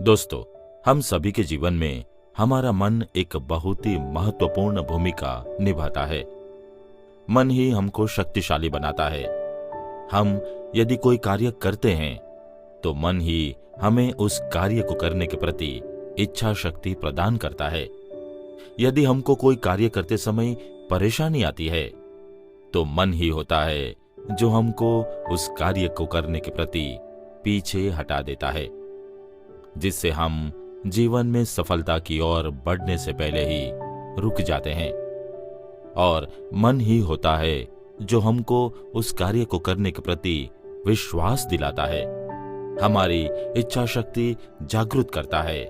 दोस्तों, हम सभी के जीवन में हमारा मन एक बहुत ही महत्वपूर्ण भूमिका निभाता है। मन ही हमको शक्तिशाली बनाता है। हम यदि कोई कार्य करते हैं तो मन ही हमें उस कार्य को करने के प्रति इच्छा शक्ति प्रदान करता है। यदि हमको कोई कार्य करते समय परेशानी आती है तो मन ही होता है जो हमको उस कार्य को करने के प्रति पीछे हटा देता है, जिससे हम जीवन में सफलता की ओर बढ़ने से पहले ही रुक जाते हैं। और मन ही होता है जो हमको उस कार्य को करने के प्रति विश्वास दिलाता है, हमारी इच्छा शक्ति जागृत करता है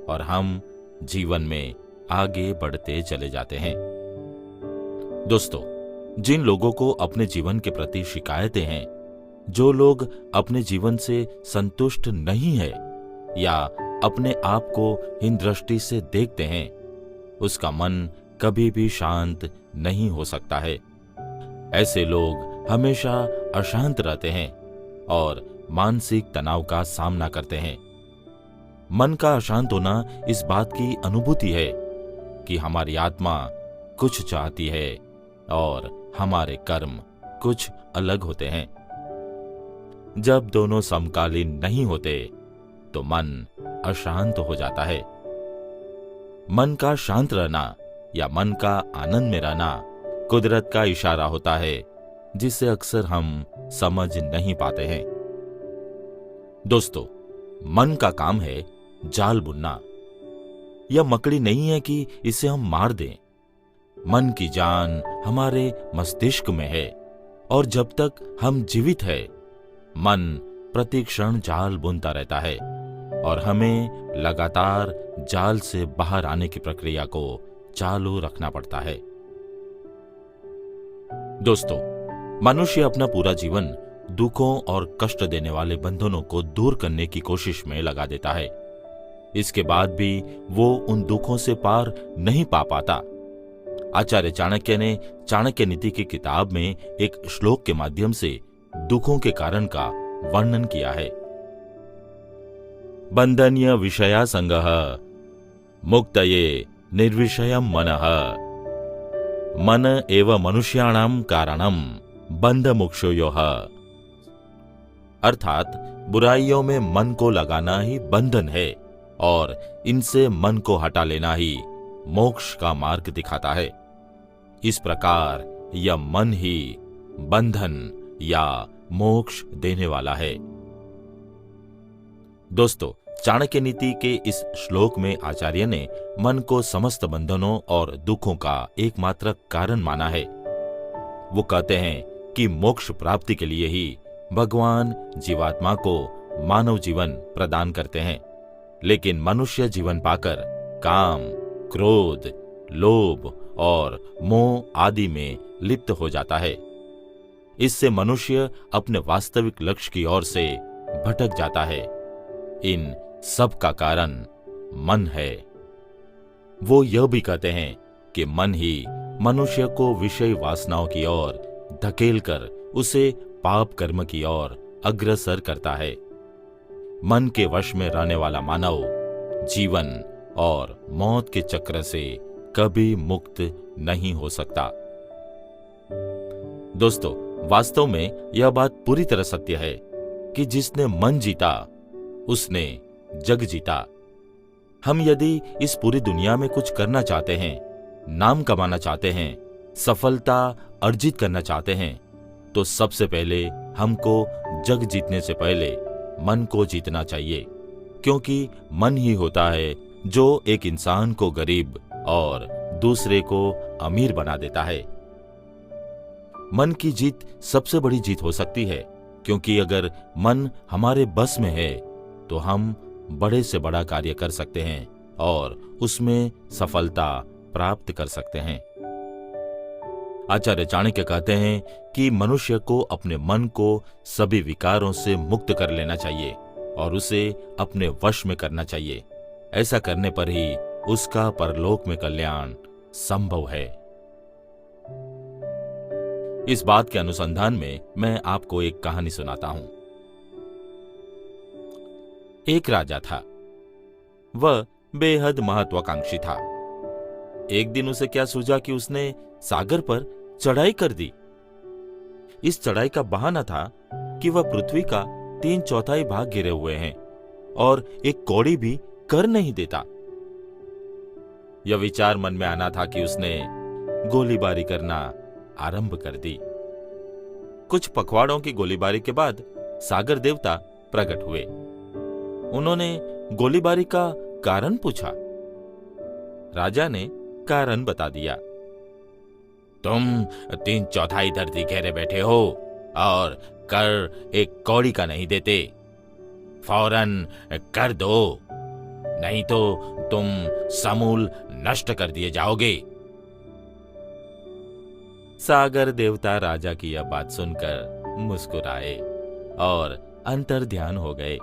और हम जीवन में आगे बढ़ते चले जाते हैं। दोस्तों, जिन लोगों को अपने जीवन के प्रति शिकायतें हैं, जो लोग अपने जीवन से संतुष्ट नहीं है या अपने आप को हीन दृष्टि से देखते हैं, उसका मन कभी भी शांत नहीं हो सकता है। ऐसे लोग हमेशा अशांत रहते हैं और मानसिक तनाव का सामना करते हैं। मन का अशांत होना इस बात की अनुभूति है कि हमारी आत्मा कुछ चाहती है और हमारे कर्म कुछ अलग होते हैं। जब दोनों समकालीन नहीं होते तो मन अशांत हो जाता है। मन का शांत रहना या मन का आनंद में रहना कुदरत का इशारा होता है, जिसे अक्सर हम समझ नहीं पाते हैं। दोस्तों, मन का काम है जाल बुनना। यह मकड़ी नहीं है कि इसे हम मार दें। मन की जान हमारे मस्तिष्क में है और जब तक हम जीवित हैं, मन प्रति क्षण जाल बुनता रहता है और हमें लगातार जाल से बाहर आने की प्रक्रिया को चालू रखना पड़ता है। दोस्तों, मनुष्य अपना पूरा जीवन दुखों और कष्ट देने वाले बंधनों को दूर करने की कोशिश में लगा देता है। इसके बाद भी वो उन दुखों से पार नहीं पा पाता। आचार्य चाणक्य ने चाणक्य नीति की किताब में एक श्लोक के माध्यम से दुखों के कारण का वर्णन किया है। बंधन्य विषया संगः मुक्तये निर्विषयम मनः मन एव मनुष्याणाम कारणम बंध मोक्षयोः। अर्थात बुराइयों में मन को लगाना ही बंधन है और इनसे मन को हटा लेना ही मोक्ष का मार्ग दिखाता है। इस प्रकार यह मन ही बंधन या मोक्ष देने वाला है। दोस्तों, चाणक्य नीति के इस श्लोक में आचार्य ने मन को समस्त बंधनों और दुखों का एकमात्र कारण माना है। वो कहते हैं कि मोक्ष प्राप्ति के लिए ही भगवान जीवात्मा को मानव जीवन प्रदान करते हैं, लेकिन मनुष्य जीवन पाकर काम, क्रोध, लोभ और मोह आदि में लिप्त हो जाता है। इससे मनुष्य अपने वास्तविक लक्ष्य की ओर से भटक जाता है। इन सब का कारण मन है। वो यह भी कहते हैं कि मन ही मनुष्य को विषय वासनाओं की ओर धकेलकर उसे पाप कर्म की ओर अग्रसर करता है। मन के वश में रहने वाला मानव जीवन और मौत के चक्र से कभी मुक्त नहीं हो सकता। दोस्तों, वास्तव में यह बात पूरी तरह सत्य है कि जिसने मन जीता उसने जग जीता। हम यदि इस पूरी दुनिया में कुछ करना चाहते हैं, नाम कमाना चाहते हैं, सफलता अर्जित करना चाहते हैं, तो सबसे पहले हमको जग जीतने से पहले मन को जीतना चाहिए, क्योंकि मन ही होता है जो एक इंसान को गरीब और दूसरे को अमीर बना देता है। मन की जीत सबसे बड़ी जीत हो सकती है, क्योंकि अगर मन हमारे बस में है तो हम बड़े से बड़ा कार्य कर सकते हैं और उसमें सफलता प्राप्त कर सकते हैं। आचार्य चाणक्य कहते हैं कि मनुष्य को अपने मन को सभी विकारों से मुक्त कर लेना चाहिए और उसे अपने वश में करना चाहिए। ऐसा करने पर ही उसका परलोक में कल्याण संभव है। इस बात के अनुसंधान में मैं आपको एक कहानी सुनाता हूं। एक राजा था वह बेहद महत्वाकांक्षी था। एक दिन उसे क्या सूझा कि उसने सागर पर चढ़ाई कर दी। इस चढ़ाई का बहाना था कि वह पृथ्वी का 3/4 भाग घिरे हुए हैं और एक कौड़ी भी कर नहीं देता। यह विचार मन में आना था कि उसने गोलीबारी करना आरंभ कर दी। कुछ पखवाड़ों की गोलीबारी के बाद सागर देवता प्रकट हुए। उन्होंने गोलीबारी का कारण पूछा। राजा ने कारण बता दिया। तुम 3/4 धरती घेरे बैठे हो और कर एक कौड़ी का नहीं देते। फौरन कर दो, नहीं तो तुम समूल नष्ट कर दिए जाओगे। सागर देवता राजा की यह बात सुनकर मुस्कुराए और अंतर्ध्यान हो गए।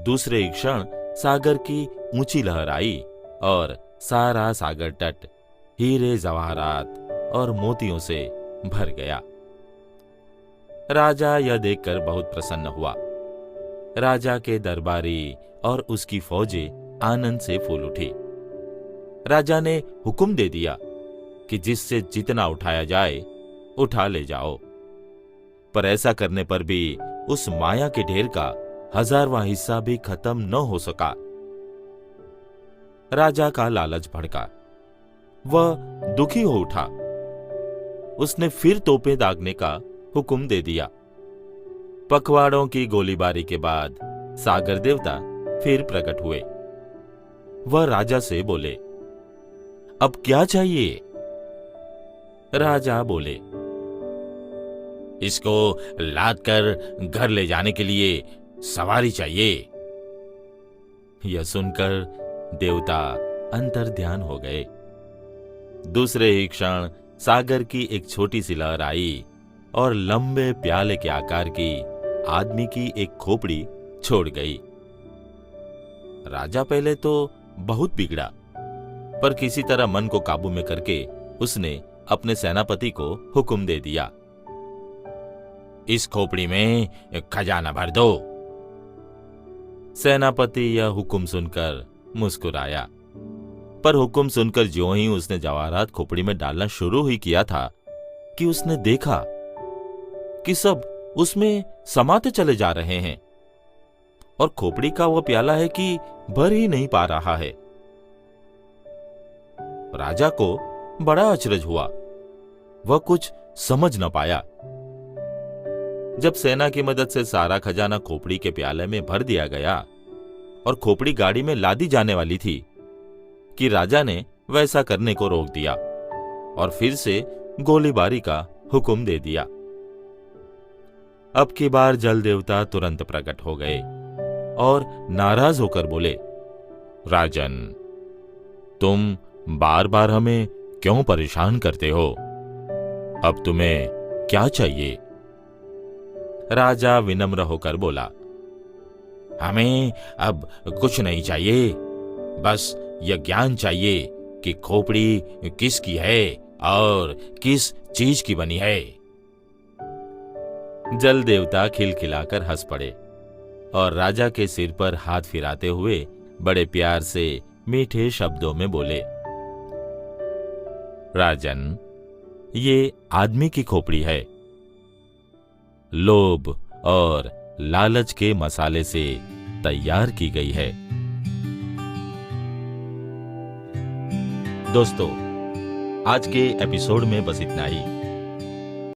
दूसरे ही क्षण सागर की ऊंची लहर आई और सारा सागर तट हीरे जवाहरात और मोतियों से भर गया। राजा यह देखकर बहुत प्रसन्न हुआ। राजा के दरबारी और उसकी फौजें आनंद से फूल उठी। राजा ने हुक्म दे दिया कि जिससे जितना उठाया जाए उठा ले जाओ। पर ऐसा करने पर भी उस माया के ढेर का 1000वां हिस्सा भी खत्म न हो सका। राजा का लालच भड़का। वह दुखी हो उठा। उसने फिर तोपें दागने का हुक्म दे दिया। पखवाड़ों की गोलीबारी के बाद सागर देवता फिर प्रकट हुए। वह राजा से बोले, अब क्या चाहिए? राजा बोले, इसको लाद कर घर ले जाने के लिए सवारी चाहिए। यह सुनकर देवता अंतर्ध्यान हो गए। दूसरे ही क्षण सागर की एक छोटी सी लहर आई और लंबे प्याले के आकार की आदमी की एक खोपड़ी छोड़ गई। राजा पहले तो बहुत बिगड़ा, पर किसी तरह मन को काबू में करके उसने अपने सेनापति को हुक्म दे दिया, इस खोपड़ी में खजाना भर दो। सेनापति यह हुक्म सुनकर मुस्कुराया, पर हुक्म सुनकर ज्यों ही उसने जवाहरात खोपड़ी में डालना शुरू ही किया था कि उसने देखा कि सब उसमें समाते चले जा रहे हैं और खोपड़ी का वह प्याला है कि भर ही नहीं पा रहा है। राजा को बड़ा अचरज हुआ। वह कुछ समझ न पाया। जब सेना की मदद से सारा खजाना खोपड़ी के प्याले में भर दिया गया और खोपड़ी गाड़ी में लादी जाने वाली थी कि राजा ने वैसा करने को रोक दिया और फिर से गोलीबारी का हुक्म दे दिया। अब की बार जल देवता तुरंत प्रकट हो गए और नाराज होकर बोले, राजन, तुम बार बार हमें क्यों परेशान करते हो? अब तुम्हें क्या चाहिए? राजा विनम्र होकर बोला, हमें अब कुछ नहीं चाहिए, बस यह ज्ञान चाहिए कि खोपड़ी किसकी है और किस चीज की बनी है। जल देवता खिलखिलाकर हंस पड़े और राजा के सिर पर हाथ फिराते हुए बड़े प्यार से मीठे शब्दों में बोले, राजन, ये आदमी की खोपड़ी है। लोभ और लालच के मसाले से तैयार की गई है। दोस्तों, आज के एपिसोड में बस इतना ही।